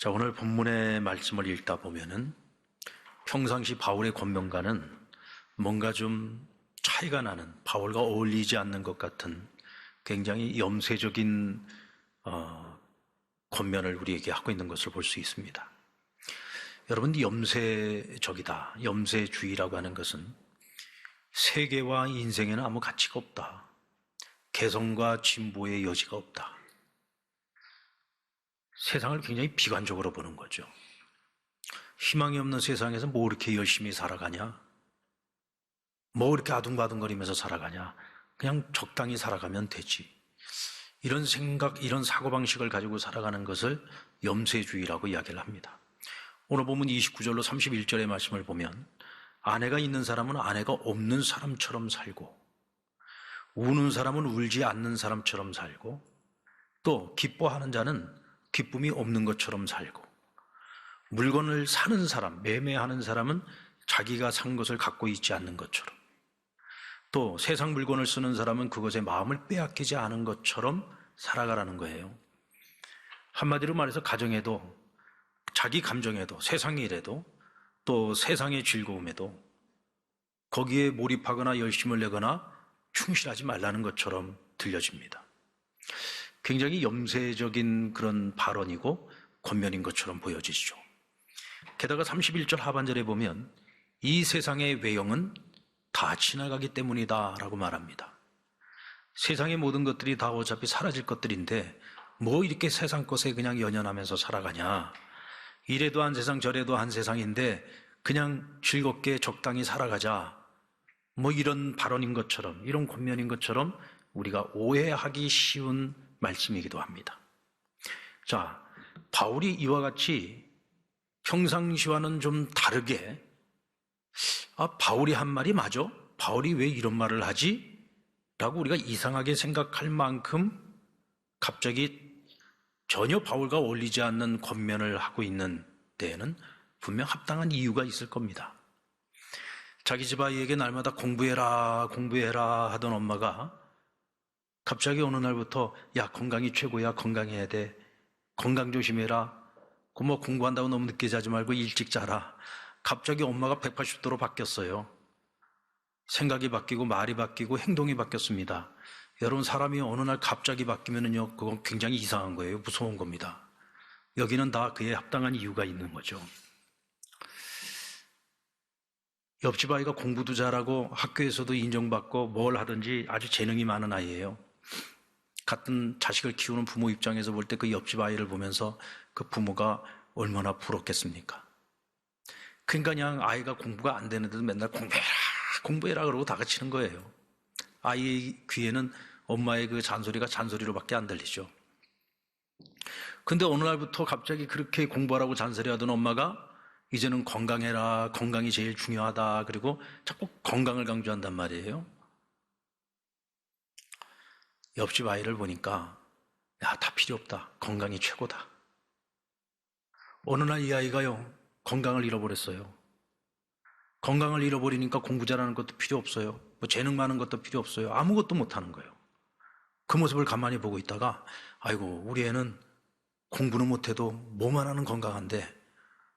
자, 오늘 본문의 말씀을 읽다 보면은 평상시 바울의 권면과는 뭔가 좀 차이가 나는, 바울과 어울리지 않는 것 같은 굉장히 염세적인 권면을 우리에게 하고 있는 것을 볼 수 있습니다. 여러분, 염세적이다, 염세주의라고 하는 것은 세계와 인생에는 아무 가치가 없다, 개성과 진보의 여지가 없다, 세상을 굉장히 비관적으로 보는 거죠. 희망이 없는 세상에서 뭐 이렇게 열심히 살아가냐, 뭐 이렇게 아둥바둥거리면서 살아가냐, 그냥 적당히 살아가면 되지, 이런 생각, 이런 사고방식을 가지고 살아가는 것을 염세주의라고 이야기를 합니다. 오늘 본문 29절로 31절의 말씀을 보면 아내가 있는 사람은 아내가 없는 사람처럼 살고, 우는 사람은 울지 않는 사람처럼 살고, 또 기뻐하는 자는 기쁨이 없는 것처럼 살고, 물건을 사는 사람, 매매하는 사람은 자기가 산 것을 갖고 있지 않는 것처럼, 또 세상 물건을 쓰는 사람은 그것에 마음을 빼앗기지 않은 것처럼 살아가라는 거예요. 한마디로 말해서 가정에도, 자기 감정에도, 세상의 일에도, 또 세상의 즐거움에도 거기에 몰입하거나 열심을 내거나 충실하지 말라는 것처럼 들려집니다. 굉장히 염세적인 그런 발언이고 권면인 것처럼 보여지죠. 게다가 31절 하반절에 보면 이 세상의 외형은 다 지나가기 때문이다 라고 말합니다. 세상의 모든 것들이 다 어차피 사라질 것들인데 뭐 이렇게 세상 것에 그냥 연연하면서 살아가냐, 이래도 한 세상 저래도 한 세상인데 그냥 즐겁게 적당히 살아가자, 뭐 이런 발언인 것처럼, 이런 권면인 것처럼 우리가 오해하기 쉬운 말씀이기도 합니다. 자, 바울이 이와 같이 평상시와는 좀 다르게, 바울이 한 말이 맞아? 바울이 왜 이런 말을 하지? 라고 우리가 이상하게 생각할 만큼 갑자기 전혀 바울과 어울리지 않는 권면을 하고 있는 데에는 분명 합당한 이유가 있을 겁니다. 자기 집 아이에게 날마다 공부해라 공부해라 하던 엄마가 갑자기 어느 날부터 야, 건강이 최고야, 건강해야 돼, 건강 조심해라, 뭐 공부한다고 너무 늦게 자지 말고 일찍 자라. 갑자기 엄마가 180도로 바뀌었어요. 생각이 바뀌고 말이 바뀌고 행동이 바뀌었습니다. 여러분, 사람이 어느 날 갑자기 바뀌면은요, 그건 굉장히 이상한 거예요. 무서운 겁니다. 여기는 다 그에 합당한 이유가 있는 거죠. 옆집 아이가 공부도 잘하고 학교에서도 인정받고 뭘 하든지 아주 재능이 많은 아이예요. 같은 자식을 키우는 부모 입장에서 볼 때 그 옆집 아이를 보면서 그 부모가 얼마나 부럽겠습니까? 그러니까 그냥 아이가 공부가 안 되는데도 맨날 공부해라 공부해라 그러고 다그치는 거예요. 아이의 귀에는 엄마의 그 잔소리가 잔소리로밖에 안 들리죠. 근데 어느 날부터 갑자기 그렇게 공부하라고 잔소리하던 엄마가 이제는 건강해라, 건강이 제일 중요하다, 그리고 자꾸 건강을 강조한단 말이에요. 옆집 아이를 보니까 야, 다 필요 없다, 건강이 최고다. 어느 날 이 아이가요, 건강을 잃어버렸어요. 건강을 잃어버리니까 공부 잘하는 것도 필요 없어요. 뭐 재능 많은 것도 필요 없어요. 아무것도 못하는 거예요. 그 모습을 가만히 보고 있다가 아이고, 우리 애는 공부는 못해도 몸 하나는 건강한데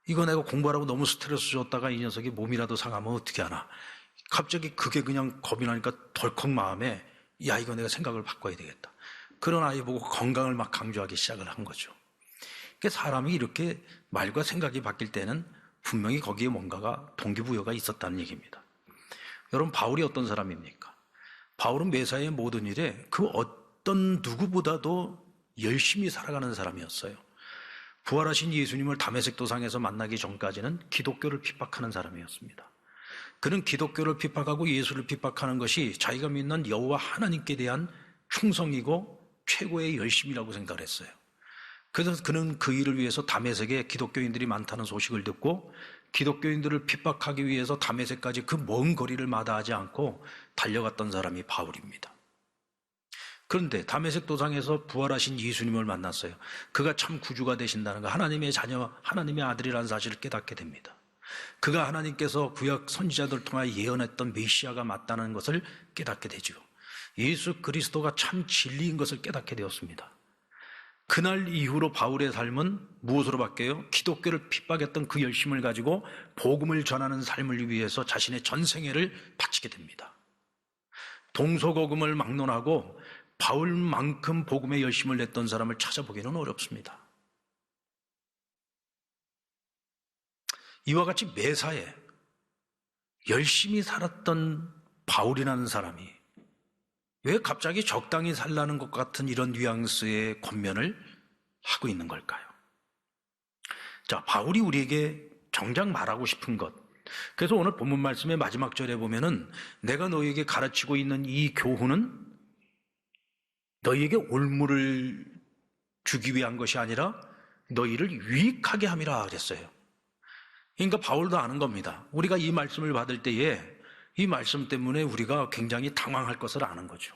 이거 내가 공부하라고 너무 스트레스 줬다가 이 녀석이 몸이라도 상하면 어떻게 하나. 갑자기 그게 그냥 겁이 나니까 덜컥 마음에 야, 이거 내가 생각을 바꿔야 되겠다. 그런 아이 보고 건강을 막 강조하기 시작을 한 거죠. 그러니까 사람이 이렇게 말과 생각이 바뀔 때는 분명히 거기에 뭔가가 동기부여가 있었다는 얘기입니다. 여러분, 바울이 어떤 사람입니까? 바울은 매사의 모든 일에 그 어떤 누구보다도 열심히 살아가는 사람이었어요. 부활하신 예수님을 다메섹 도상에서 만나기 전까지는 기독교를 핍박하는 사람이었습니다. 그는 기독교를 핍박하고 예수를 핍박하는 것이 자기가 믿는 여호와 하나님께 대한 충성이고 최고의 열심이라고 생각을 했어요. 그래서 그는 그 일을 위해서 다메섹에 기독교인들이 많다는 소식을 듣고 기독교인들을 핍박하기 위해서 다메섹까지 그 먼 거리를 마다하지 않고 달려갔던 사람이 바울입니다. 그런데 다메섹 도상에서 부활하신 예수님을 만났어요. 그가 참 구주가 되신다는 거, 하나님의 자녀, 하나님의 아들이라는 사실을 깨닫게 됩니다. 그가 하나님께서 구약 선지자들 통하여 예언했던 메시아가 맞다는 것을 깨닫게 되죠. 예수 그리스도가 참 진리인 것을 깨닫게 되었습니다. 그날 이후로 바울의 삶은 무엇으로 바뀌어요? 기독교를 핍박했던 그 열심을 가지고 복음을 전하는 삶을 위해서 자신의 전생애를 바치게 됩니다. 동서고금을 막론하고 바울만큼 복음에 열심을 냈던 사람을 찾아보기는 어렵습니다. 이와 같이 매사에 열심히 살았던 바울이라는 사람이 왜 갑자기 적당히 살라는 것 같은 이런 뉘앙스의 권면을 하고 있는 걸까요? 자, 바울이 우리에게 정작 말하고 싶은 것. 그래서 오늘 본문 말씀의 마지막 절에 보면은 내가 너희에게 가르치고 있는 이 교훈은 너희에게 올무를 주기 위한 것이 아니라 너희를 유익하게 함이라 그랬어요. 그러니까 바울도 아는 겁니다. 우리가 이 말씀을 받을 때에 이 말씀 때문에 우리가 굉장히 당황할 것을 아는 거죠.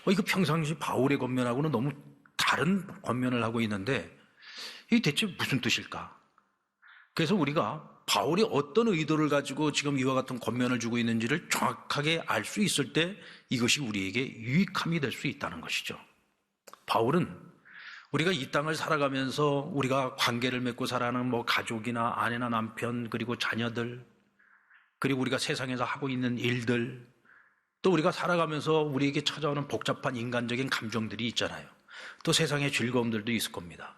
이거 평상시 바울의 권면하고는 너무 다른 권면을 하고 있는데 이게 대체 무슨 뜻일까? 그래서 우리가 바울이 어떤 의도를 가지고 지금 이와 같은 권면을 주고 있는지를 정확하게 알 수 있을 때 이것이 우리에게 유익함이 될 수 있다는 것이죠. 바울은 우리가 이 땅을 살아가면서 우리가 관계를 맺고 살아가는 가족이나 아내나 남편 그리고 자녀들 그리고 우리가 세상에서 하고 있는 일들 또 우리가 살아가면서 우리에게 찾아오는 복잡한 인간적인 감정들이 있잖아요. 또 세상의 즐거움들도 있을 겁니다.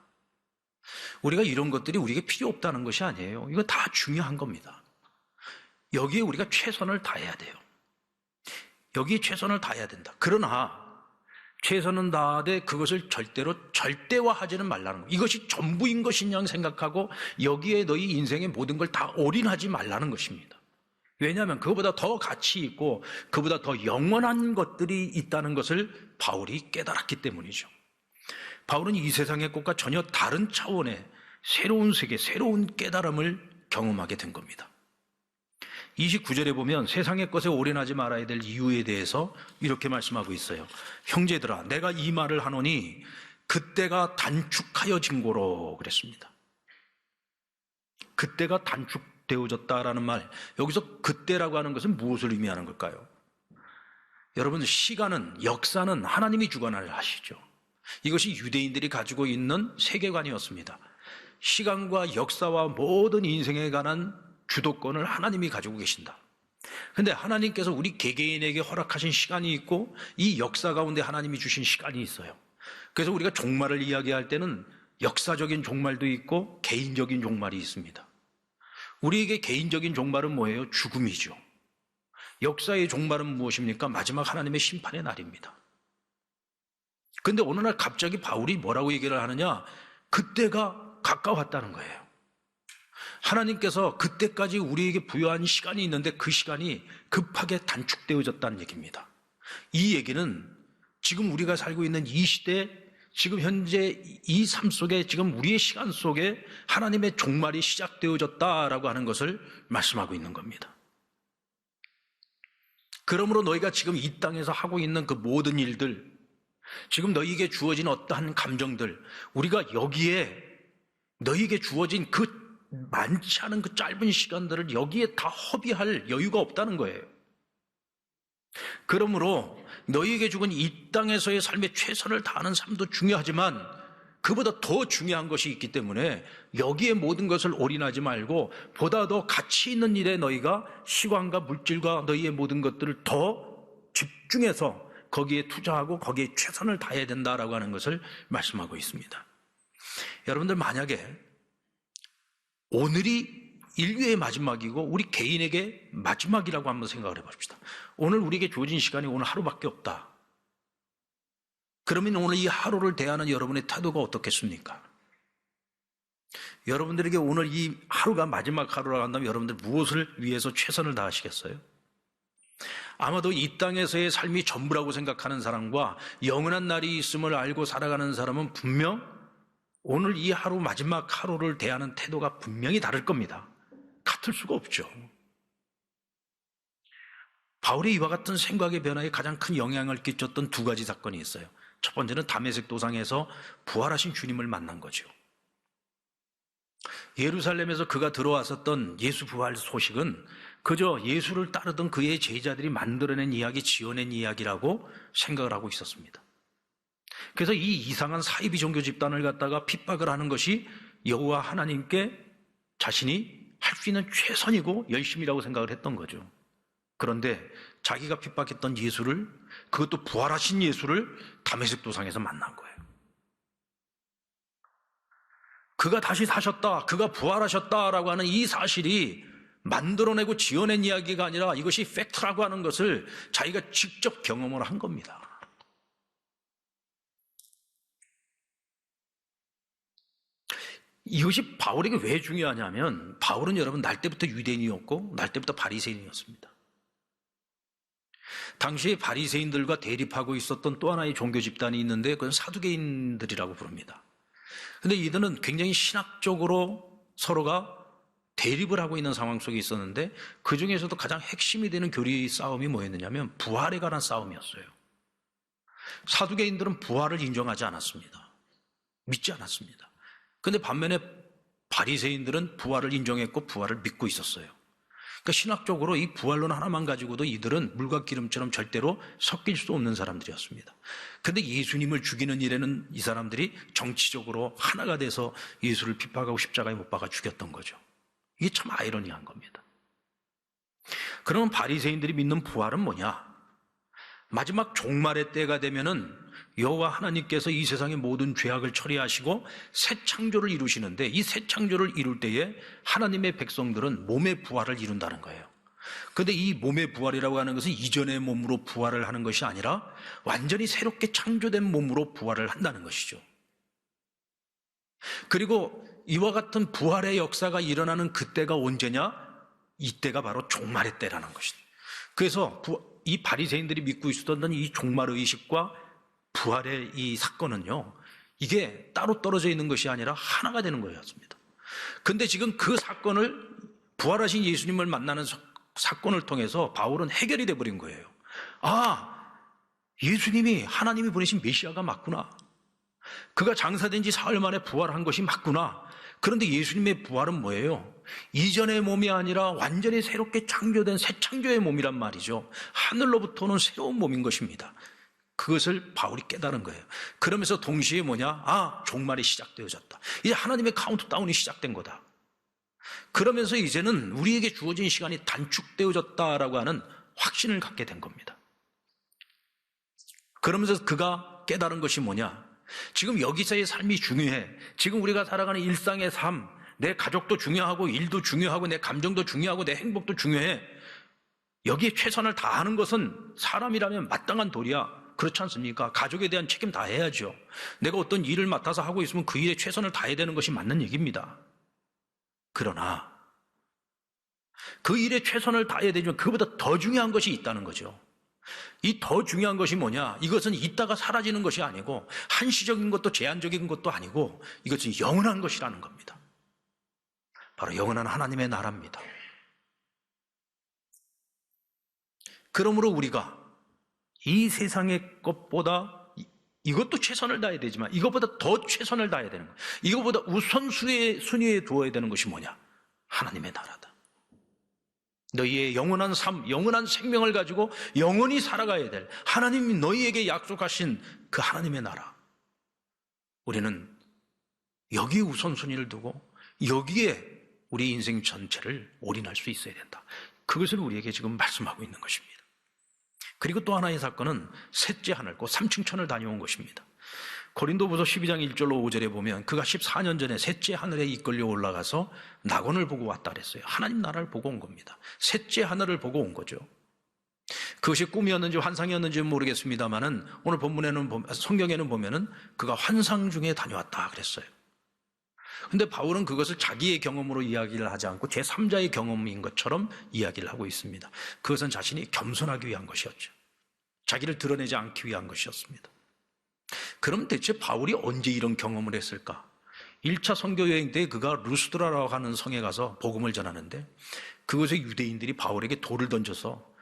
우리가 이런 것들이 우리에게 필요 없다는 것이 아니에요. 이거 다 중요한 겁니다. 여기에 우리가 최선을 다해야 돼요. 여기에 최선을 다해야 된다. 그러나 최선은 다하되 그것을 절대로 절대화하지는 말라는 거. 이것이 전부인 것이냐 생각하고 여기에 너희 인생의 모든 걸 다 올인하지 말라는 것입니다. 왜냐하면 그보다 더 가치 있고 그보다 더 영원한 것들이 있다는 것을 바울이 깨달았기 때문이죠. 바울은 이 세상의 것과 전혀 다른 차원의 새로운 세계, 새로운 깨달음을 경험하게 된 겁니다. 29절에 보면 세상의 것에 올인하지 말아야 될 이유에 대해서 이렇게 말씀하고 있어요. 형제들아, 내가 이 말을 하노니 그때가 단축하여진 고로 그랬습니다. 그때가 단축되어졌다라는 말, 여기서 그때라고 하는 것은 무엇을 의미하는 걸까요? 여러분, 시간은, 역사는 하나님이 주관을 하시죠. 이것이 유대인들이 가지고 있는 세계관이었습니다. 시간과 역사와 모든 인생에 관한 주도권을 하나님이 가지고 계신다. 그런데 하나님께서 우리 개개인에게 허락하신 시간이 있고 이 역사 가운데 하나님이 주신 시간이 있어요. 그래서 우리가 종말을 이야기할 때는 역사적인 종말도 있고 개인적인 종말이 있습니다. 우리에게 개인적인 종말은 뭐예요? 죽음이죠. 역사의 종말은 무엇입니까? 마지막 하나님의 심판의 날입니다. 그런데 어느 날 갑자기 바울이 뭐라고 얘기를 하느냐? 그때가 가까웠다는 거예요. 하나님께서 그때까지 우리에게 부여한 시간이 있는데 그 시간이 급하게 단축되어졌다는 얘기입니다. 이 얘기는 지금 우리가 살고 있는 이 시대, 지금 현재 이 삶 속에 지금 우리의 시간 속에 하나님의 종말이 시작되어졌다라고 하는 것을 말씀하고 있는 겁니다. 그러므로 너희가 지금 이 땅에서 하고 있는 그 모든 일들, 지금 너희에게 주어진 어떠한 감정들, 우리가 여기에 너희에게 주어진 그 많지 않은 그 짧은 시간들을 여기에 다 허비할 여유가 없다는 거예요. 그러므로 너희에게 주은 이 땅에서의 삶의 최선을 다하는 삶도 중요하지만 그보다 더 중요한 것이 있기 때문에 여기에 모든 것을 올인하지 말고 보다 더 가치 있는 일에 너희가 시간과 물질과 너희의 모든 것들을 더 집중해서 거기에 투자하고 거기에 최선을 다해야 된다라고 하는 것을 말씀하고 있습니다. 여러분들 만약에 오늘이 인류의 마지막이고 우리 개인에게 마지막이라고 한번 생각을 해봅시다. 오늘 우리에게 주어진 시간이 오늘 하루밖에 없다. 그러면 오늘 이 하루를 대하는 여러분의 태도가 어떻겠습니까? 여러분들에게 오늘 이 하루가 마지막 하루라고 한다면 여러분들 무엇을 위해서 최선을 다하시겠어요? 아마도 이 땅에서의 삶이 전부라고 생각하는 사람과 영원한 날이 있음을 알고 살아가는 사람은 분명 오늘 이 하루 마지막 하루를 대하는 태도가 분명히 다를 겁니다. 같을 수가 없죠. 바울의 이와 같은 생각의 변화에 가장 큰 영향을 끼쳤던 두 가지 사건이 있어요. 첫 번째는 다메섹 도상에서 부활하신 주님을 만난 거죠. 예루살렘에서 그가 들어왔었던 예수 부활 소식은 그저 예수를 따르던 그의 제자들이 만들어낸 이야기, 지어낸 이야기라고 생각을 하고 있었습니다. 그래서 이 이상한 사이비 종교 집단을 갖다가 핍박을 하는 것이 여호와 하나님께 자신이 할 수 있는 최선이고 열심이라고 생각을 했던 거죠. 그런데 자기가 핍박했던 예수를, 그것도 부활하신 예수를 다메섹 도상에서 만난 거예요. 그가 다시 사셨다, 그가 부활하셨다라고 하는 이 사실이 만들어내고 지어낸 이야기가 아니라 이것이 팩트라고 하는 것을 자기가 직접 경험을 한 겁니다. 이것이 바울에게 왜 중요하냐면, 바울은 여러분 날 때부터 유대인이었고 날 때부터 바리새인이었습니다. 당시에 바리새인들과 대립하고 있었던 또 하나의 종교 집단이 있는데 그건 사두개인들이라고 부릅니다. 근데 이들은 굉장히 신학적으로 서로가 대립을 하고 있는 상황 속에 있었는데, 그 중에서도 가장 핵심이 되는 교리 싸움이 뭐였느냐면 부활에 관한 싸움이었어요. 사두개인들은 부활을 인정하지 않았습니다. 믿지 않았습니다. 근데 반면에 바리새인들은 부활을 인정했고 부활을 믿고 있었어요. 그러니까 신학적으로 이 부활론 하나만 가지고도 이들은 물과 기름처럼 절대로 섞일 수 없는 사람들이었습니다. 근데 예수님을 죽이는 일에는 이 사람들이 정치적으로 하나가 돼서 예수를 핍박하고 십자가에 못 박아 죽였던 거죠. 이게 참 아이러니한 겁니다. 그러면 바리새인들이 믿는 부활은 뭐냐? 마지막 종말의 때가 되면은 여호와 하나님께서 이 세상의 모든 죄악을 처리하시고 새 창조를 이루시는데, 이 새 창조를 이룰 때에 하나님의 백성들은 몸의 부활을 이룬다는 거예요. 그런데 이 몸의 부활이라고 하는 것은 이전의 몸으로 부활을 하는 것이 아니라 완전히 새롭게 창조된 몸으로 부활을 한다는 것이죠. 그리고 이와 같은 부활의 역사가 일어나는 그때가 언제냐? 이때가 바로 종말의 때라는 것이죠. 그래서 이 바리새인들이 믿고 있었던 이 종말의식과 부활의 이 사건은요, 이게 따로 떨어져 있는 것이 아니라 하나가 되는 거였습니다. 근데 지금 그 사건을, 부활하신 예수님을 만나는 사건을 통해서 바울은 해결이 돼버린 거예요. 아, 예수님이 하나님이 보내신 메시아가 맞구나. 그가 장사된 지 사흘 만에 부활한 것이 맞구나. 그런데 예수님의 부활은 뭐예요? 이전의 몸이 아니라 완전히 새롭게 창조된 새 창조의 몸이란 말이죠. 하늘로부터 오는 새로운 몸인 것입니다. 그것을 바울이 깨달은 거예요. 그러면서 동시에 뭐냐? 아, 종말이 시작되어졌다. 이제 하나님의 카운트다운이 시작된 거다. 그러면서 이제는 우리에게 주어진 시간이 단축되어졌다라고 하는 확신을 갖게 된 겁니다. 그러면서 그가 깨달은 것이 뭐냐? 지금 여기서의 삶이 중요해. 지금 우리가 살아가는 일상의 삶, 내 가족도 중요하고 일도 중요하고 내 감정도 중요하고 내 행복도 중요해. 여기에 최선을 다하는 것은 사람이라면 마땅한 도리야. 그렇지 않습니까? 가족에 대한 책임 다 해야죠. 내가 어떤 일을 맡아서 하고 있으면 그 일에 최선을 다해야 되는 것이 맞는 얘기입니다. 그러나 그 일에 최선을 다해야 되지만 그보다 더 중요한 것이 있다는 거죠. 이 더 중요한 것이 뭐냐? 이것은 있다가 사라지는 것이 아니고 한시적인 것도 제한적인 것도 아니고 이것은 영원한 것이라는 겁니다. 바로 영원한 하나님의 나라입니다. 그러므로 우리가 이 세상의 것보다, 이것도 최선을 다해야 되지만 이것보다 더 최선을 다해야 되는 거예요. 이것보다 우선순위에 두어야 되는 것이 뭐냐? 하나님의 나라다. 너희의 영원한 삶, 영원한 생명을 가지고 영원히 살아가야 될 하나님이 너희에게 약속하신 그 하나님의 나라. 우리는 여기에 우선순위를 두고 여기에 우리 인생 전체를 올인할 수 있어야 된다. 그것을 우리에게 지금 말씀하고 있는 것입니다. 그리고 또 하나의 사건은 셋째 하늘, 곧 삼층천을 다녀온 것입니다. 고린도후서 12장 1절로 5절에 보면 그가 14년 전에 셋째 하늘에 이끌려 올라가서 낙원을 보고 왔다 그랬어요. 하나님 나라를 보고 온 겁니다. 셋째 하늘을 보고 온 거죠. 그것이 꿈이었는지 환상이었는지는 모르겠습니다만은 오늘 본문에는, 성경에는 보면은 그가 환상 중에 다녀왔다 그랬어요. 근데 바울은 그것을 자기의 경험으로 이야기를 하지 않고 제3자의 경험인 것처럼 이야기를 하고 있습니다. 그것은 자신이 겸손하기 위한 것이었죠. 자기를 드러내지 않기 위한 것이었습니다. 그럼 대체 바울이 언제 이런 경험을 했을까? 1차 선교 여행 때 그가 루스드라라고 하는 성에 가서 복음을 전하는데 그곳에 유대인들이 바울에게 돌을 던져서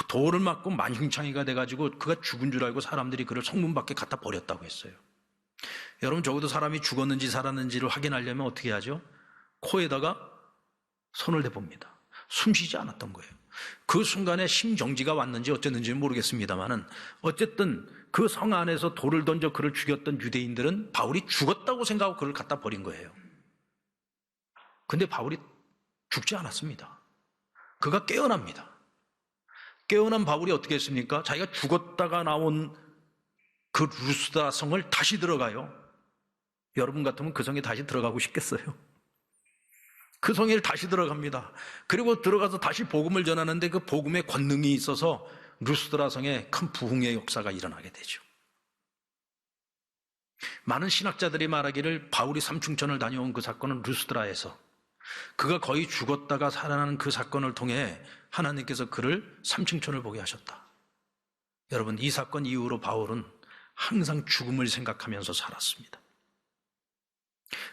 돌을 맞고 만신창이가 돼가지고 그가 죽은 줄 알고 사람들이 그를 성문 밖에 갖다 버렸다고 했어요. 여러분, 적어도 사람이 죽었는지 살았는지를 확인하려면 어떻게 하죠? 코에다가 손을 대봅니다. 숨 쉬지 않았던 거예요. 그 순간에 심정지가 왔는지 어쨌는지는 모르겠습니다만은 어쨌든 그 성 안에서 돌을 던져 그를 죽였던 유대인들은 바울이 죽었다고 생각하고 그를 갖다 버린 거예요. 근데 바울이 죽지 않았습니다. 그가 깨어납니다. 깨어난 바울이 어떻게 했습니까? 자기가 죽었다가 나온 그 루스드라 성을 다시 들어가요. 여러분 같으면 그 성에 다시 들어가고 싶겠어요? 그 성에 다시 들어갑니다. 그리고 들어가서 다시 복음을 전하는데 그 복음의 권능이 있어서 루스드라 성에 큰 부흥의 역사가 일어나게 되죠. 많은 신학자들이 말하기를 바울이 삼중천을 다녀온 그 사건은 루스드라에서 그가 거의 죽었다가 살아나는 그 사건을 통해 하나님께서 그를 삼중천을 보게 하셨다. 여러분, 이 사건 이후로 바울은 항상 죽음을 생각하면서 살았습니다.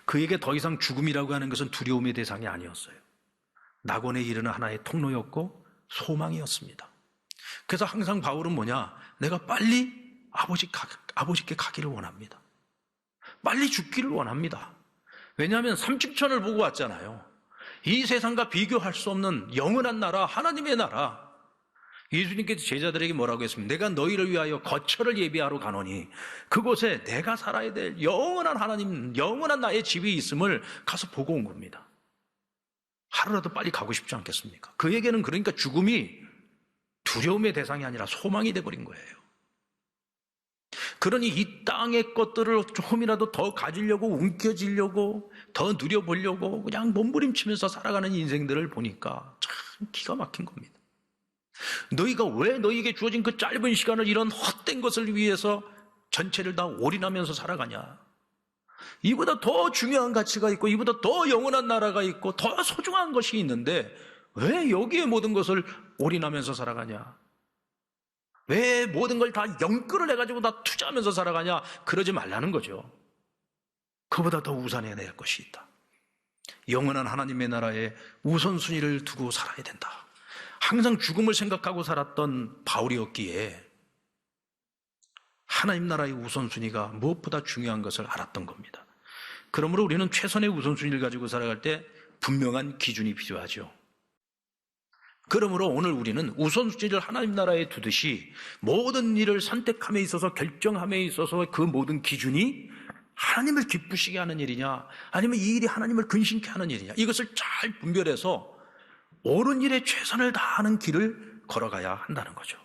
그에게 더 이상 죽음이라고 하는 것은 두려움의 대상이 아니었어요. 낙원에 이르는 하나의 통로였고 소망이었습니다. 그래서 항상 바울은 뭐냐? 내가 빨리 아버지께 가기를 원합니다. 빨리 죽기를 원합니다. 왜냐하면 삼중천을 보고 왔잖아요. 이 세상과 비교할 수 없는 영원한 나라, 하나님의 나라. 예수님께서 제자들에게 뭐라고 했습니까? 내가 너희를 위하여 거처를 예비하러 가노니 그곳에 내가 살아야 될 영원한 하나님, 영원한 나의 집이 있음을 가서 보고 온 겁니다. 하루라도 빨리 가고 싶지 않겠습니까? 그에게는 그러니까 죽음이 두려움의 대상이 아니라 소망이 돼버린 거예요. 그러니 이 땅의 것들을 조금이라도 더 가지려고, 움켜쥐려고, 더 누려보려고 그냥 몸부림치면서 살아가는 인생들을 보니까 참 기가 막힌 겁니다. 너희가 왜 너희에게 주어진 그 짧은 시간을 이런 헛된 것을 위해서 전체를 다 올인하면서 살아가냐? 이보다 더 중요한 가치가 있고 이보다 더 영원한 나라가 있고 더 소중한 것이 있는데 왜 여기에 모든 것을 올인하면서 살아가냐? 왜 모든 걸 다 영끌을 해가지고 다 투자하면서 살아가냐? 그러지 말라는 거죠. 그보다 더 우선해야 될 것이 있다. 영원한 하나님의 나라에 우선순위를 두고 살아야 된다. 항상 죽음을 생각하고 살았던 바울이었기에 하나님 나라의 우선순위가 무엇보다 중요한 것을 알았던 겁니다. 그러므로 우리는 최선의 우선순위를 가지고 살아갈 때 분명한 기준이 필요하죠. 그러므로 오늘 우리는 우선순위를 하나님 나라에 두듯이 모든 일을 선택함에 있어서 결정함에 있어서 그 모든 기준이 하나님을 기쁘시게 하는 일이냐 아니면 이 일이 하나님을 근심케 하는 일이냐 이것을 잘 분별해서 옳은 일에 최선을 다하는 길을 걸어가야 한다는 거죠.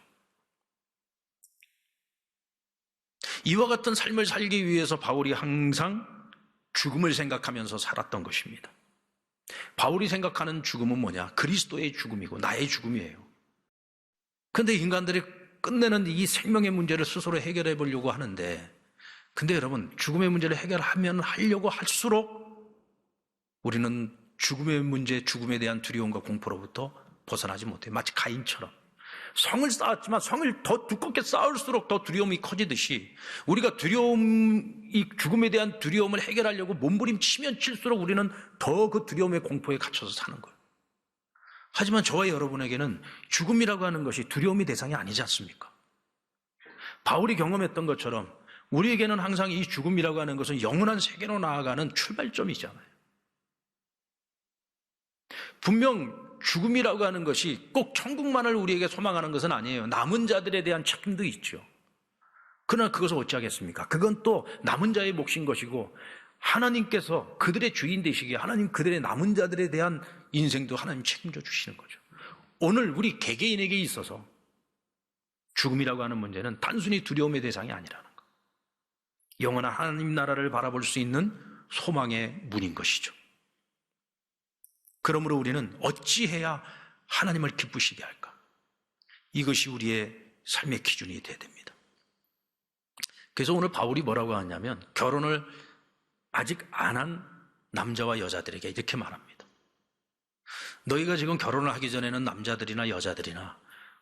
이와 같은 삶을 살기 위해서 바울이 항상 죽음을 생각하면서 살았던 것입니다. 바울이 생각하는 죽음은 뭐냐? 그리스도의 죽음이고 나의 죽음이에요. 그런데 인간들이 끝내는 이 생명의 문제를 스스로 해결해 보려고 하는데 근데 여러분 죽음의 문제를 하려고 할수록 우리는 죽음의 문제, 죽음에 대한 두려움과 공포로부터 벗어나지 못해요. 마치 가인처럼 성을 쌓았지만 성을 더 두껍게 쌓을수록 더 두려움이 커지듯이 우리가 이 죽음에 대한 두려움을 해결하려고 몸부림치면 칠수록 우리는 더 그 두려움의 공포에 갇혀서 사는 거예요. 하지만 저와 여러분에게는 죽음이라고 하는 것이 두려움의 대상이 아니지 않습니까? 바울이 경험했던 것처럼 우리에게는 항상 이 죽음이라고 하는 것은 영원한 세계로 나아가는 출발점이잖아요. 분명 죽음이라고 하는 것이 꼭 천국만을 우리에게 소망하는 것은 아니에요. 남은 자들에 대한 책임도 있죠. 그러나 그것을 어찌하겠습니까? 그건 또 남은 자의 몫인 것이고 하나님께서 그들의 주인 되시기에 하나님 그들의 남은 자들에 대한 인생도 하나님 책임져 주시는 거죠. 오늘 우리 개개인에게 있어서 죽음이라고 하는 문제는 단순히 두려움의 대상이 아니라는 것. 영원한 하나님 나라를 바라볼 수 있는 소망의 문인 것이죠. 그러므로 우리는 어찌해야 하나님을 기쁘시게 할까? 이것이 우리의 삶의 기준이 되어야 됩니다. 그래서 오늘 바울이 뭐라고 하냐면 결혼을 아직 안 한 남자와 여자들에게 이렇게 말합니다. 너희가 지금 결혼을 하기 전에는 남자들이나 여자들이나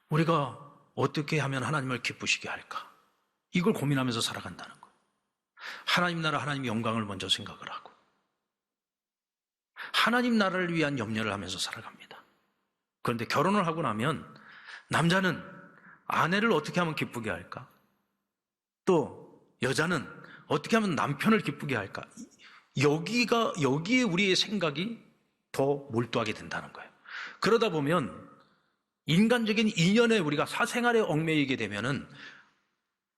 우리가 어떻게 하면 하나님을 기쁘시게 할까? 이걸 고민하면서 살아간다는 거예요. 하나님 나라, 하나님 영광을 먼저 생각을 하고 하나님 나라를 위한 염려를 하면서 살아갑니다. 그런데 결혼을 하고 나면 남자는 아내를 어떻게 하면 기쁘게 할까? 또 여자는 어떻게 하면 남편을 기쁘게 할까? 여기에 우리의 생각이 더 몰두하게 된다는 거예요. 그러다 보면 인간적인 인연에 우리가 사생활에 얽매이게 되면은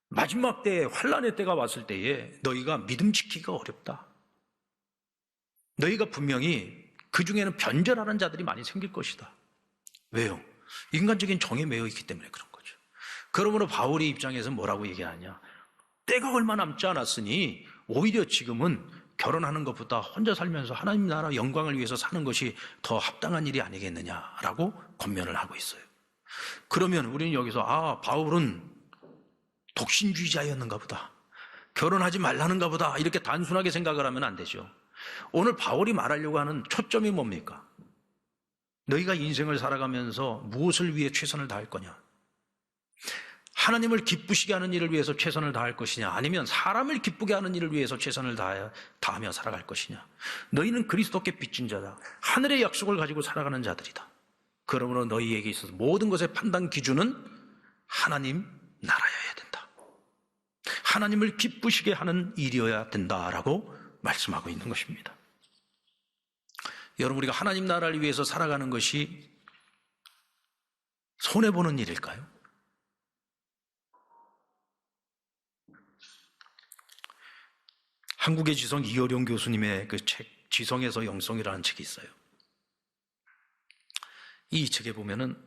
마지막 때에 환란의 때가 왔을 때에 너희가 믿음 지키기가 어렵다. 너희가 분명히 그 중에는 변절하는 자들이 많이 생길 것이다. 왜요? 인간적인 정에 매여 있기 때문에 그런 거죠. 그러므로 바울의 입장에서 뭐라고 얘기하냐? 때가 얼마 남지 않았으니 오히려 지금은 결혼하는 것보다 혼자 살면서 하나님 나라 영광을 위해서 사는 것이 더 합당한 일이 아니겠느냐라고 권면을 하고 있어요. 그러면 우리는 여기서 바울은 독신주의자였는가 보다, 결혼하지 말라는가 보다, 이렇게 단순하게 생각을 하면 안 되죠. 오늘 바울이 말하려고 하는 초점이 뭡니까? 너희가 인생을 살아가면서 무엇을 위해 최선을 다할 거냐? 하나님을 기쁘시게 하는 일을 위해서 최선을 다할 것이냐, 아니면 사람을 기쁘게 하는 일을 위해서 최선을 다하며 살아갈 것이냐? 너희는 그리스도께 빚진 자다. 하늘의 약속을 가지고 살아가는 자들이다. 그러므로 너희에게 있어서 모든 것의 판단 기준은 하나님 나라여야 된다. 하나님을 기쁘시게 하는 일이어야 된다라고 말씀하고 있는 것입니다. 여러분, 우리가 하나님 나라를 위해서 살아가는 것이 손해보는 일일까요? 한국의 지성 이어룡 교수님의 그 책, 지성에서 영성이라는 책이 있어요. 이 책에 보면은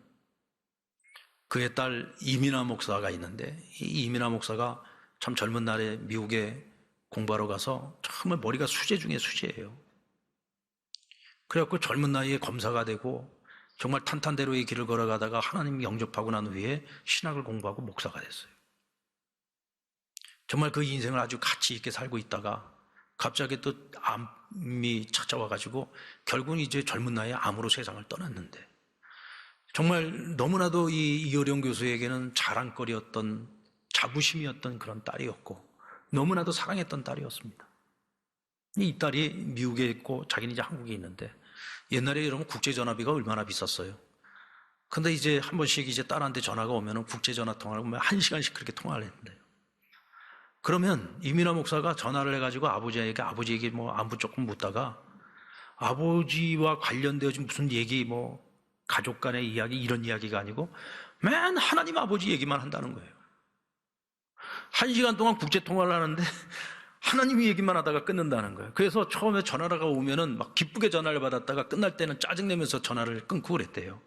그의 딸 이민아 목사가 있는데, 이 이민아 목사가 참 젊은 날에 미국에 공부하러 가서 정말 머리가 수제 중에 수제예요. 그래갖고 젊은 나이에 검사가 되고 정말 탄탄대로의 길을 걸어가다가 하나님 영접하고 난 후에 신학을 공부하고 목사가 됐어요. 정말 그 인생을 아주 가치 있게 살고 있다가 갑자기 또 암이 찾아와가지고 결국은 이제 젊은 나이에 암으로 세상을 떠났는데, 정말 너무나도 이 이어령 교수에게는 자랑거리였던, 자부심이었던 그런 딸이었고 너무나도 사랑했던 딸이었습니다. 이 딸이 미국에 있고 자기는 이제 한국에 있는데, 옛날에 여러분 국제전화비가 얼마나 비쌌어요. 근데 이제 한 번씩 이제 딸한테 전화가 오면은 국제전화 통화를 보면 1시간씩 그렇게 통화를 했는데요. 그러면 이민아 목사가 전화를 해가지고 아버지에게 뭐 안부 조금 묻다가, 아버지와 관련되어진 무슨 얘기, 뭐 가족 간의 이야기, 이런 이야기가 아니고 맨 하나님 아버지 얘기만 한다는 거예요. 1시간 동안 국제통화를 하는데 하나님 얘기만 하다가 끊는다는 거예요. 그래서 처음에 전화가 오면은 막 기쁘게 전화를 받았다가 끝날 때는 짜증내면서 전화를 끊고 그랬대요.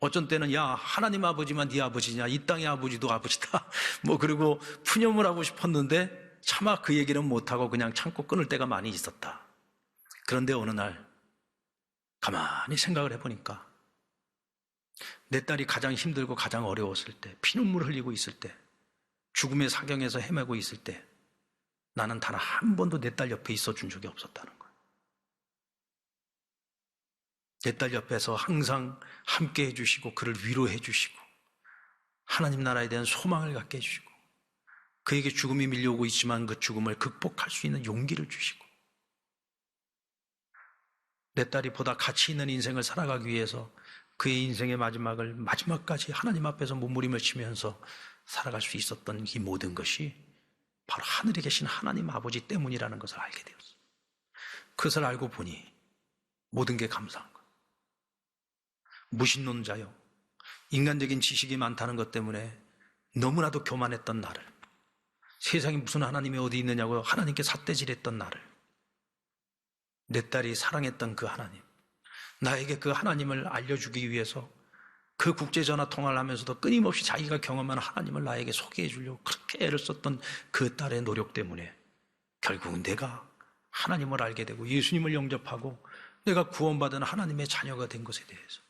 어쩐 때는 야, 하나님 아버지만 네 아버지냐, 이 땅의 아버지도 아버지다 뭐, 그리고 푸념을 하고 싶었는데 차마 그 얘기는 못하고 그냥 참고 끊을 때가 많이 있었다. 그런데 어느 날 가만히 생각을 해보니까 내 딸이 가장 힘들고 가장 어려웠을 때, 피눈물 흘리고 있을 때, 죽음의 사경에서 헤매고 있을 때 나는 단 한 번도 내 딸 옆에 있어준 적이 없었다는 거예요. 내 딸 옆에서 항상 함께 해주시고 그를 위로해 주시고 하나님 나라에 대한 소망을 갖게 해주시고, 그에게 죽음이 밀려오고 있지만 그 죽음을 극복할 수 있는 용기를 주시고, 내 딸이 보다 가치 있는 인생을 살아가기 위해서 그의 인생의 마지막까지 하나님 앞에서 몸부림을 치면서 살아갈 수 있었던 이 모든 것이 바로 하늘에 계신 하나님 아버지 때문이라는 것을 알게 되었어요. 그것을 알고 보니 모든 게 감사한 거예요. 무신론자요, 인간적인 지식이 많다는 것 때문에 너무나도 교만했던 나를, 세상에 무슨 하나님이 어디 있느냐고 하나님께 삿대질했던 나를, 내 딸이 사랑했던 그 하나님, 나에게 그 하나님을 알려주기 위해서 그 국제전화 통화를 하면서도 끊임없이 자기가 경험한 하나님을 나에게 소개해 주려고 그렇게 애를 썼던 그 딸의 노력 때문에 결국은 내가 하나님을 알게 되고 예수님을 영접하고 내가 구원받은 하나님의 자녀가 된 것에 대해서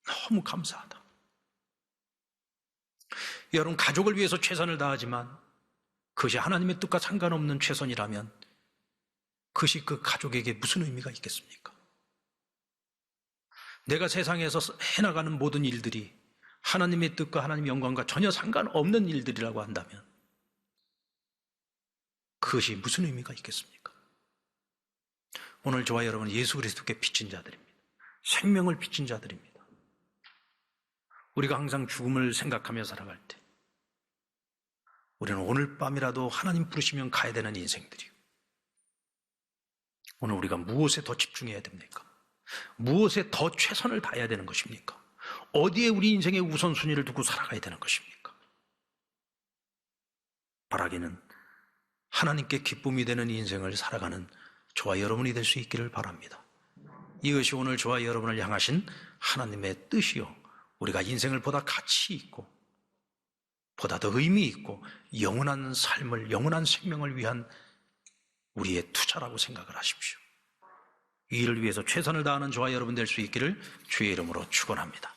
너무 감사하다. 여러분, 가족을 위해서 최선을 다하지만 그것이 하나님의 뜻과 상관없는 최선이라면 그것이 그 가족에게 무슨 의미가 있겠습니까? 내가 세상에서 해나가는 모든 일들이 하나님의 뜻과 하나님의 영광과 전혀 상관없는 일들이라고 한다면 그것이 무슨 의미가 있겠습니까? 오늘 저와 여러분은 예수 그리스도께 빚진 자들입니다. 생명을 빚진 자들입니다. 우리가 항상 죽음을 생각하며 살아갈 때 우리는 오늘 밤이라도 하나님 부르시면 가야 되는 인생들이요, 오늘 우리가 무엇에 더 집중해야 됩니까? 무엇에 더 최선을 다해야 되는 것입니까? 어디에 우리 인생의 우선순위를 두고 살아가야 되는 것입니까? 바라기는 하나님께 기쁨이 되는 인생을 살아가는 저와 여러분이 될 수 있기를 바랍니다. 이것이 오늘 저와 여러분을 향하신 하나님의 뜻이요, 우리가 인생을 보다 가치 있고 보다 더 의미 있고 영원한 삶을, 영원한 생명을 위한 우리의 투자라고 생각을 하십시오. 이 일을 위해서 최선을 다하는 저와 여러분 될 수 있기를 주의 이름으로 축원합니다.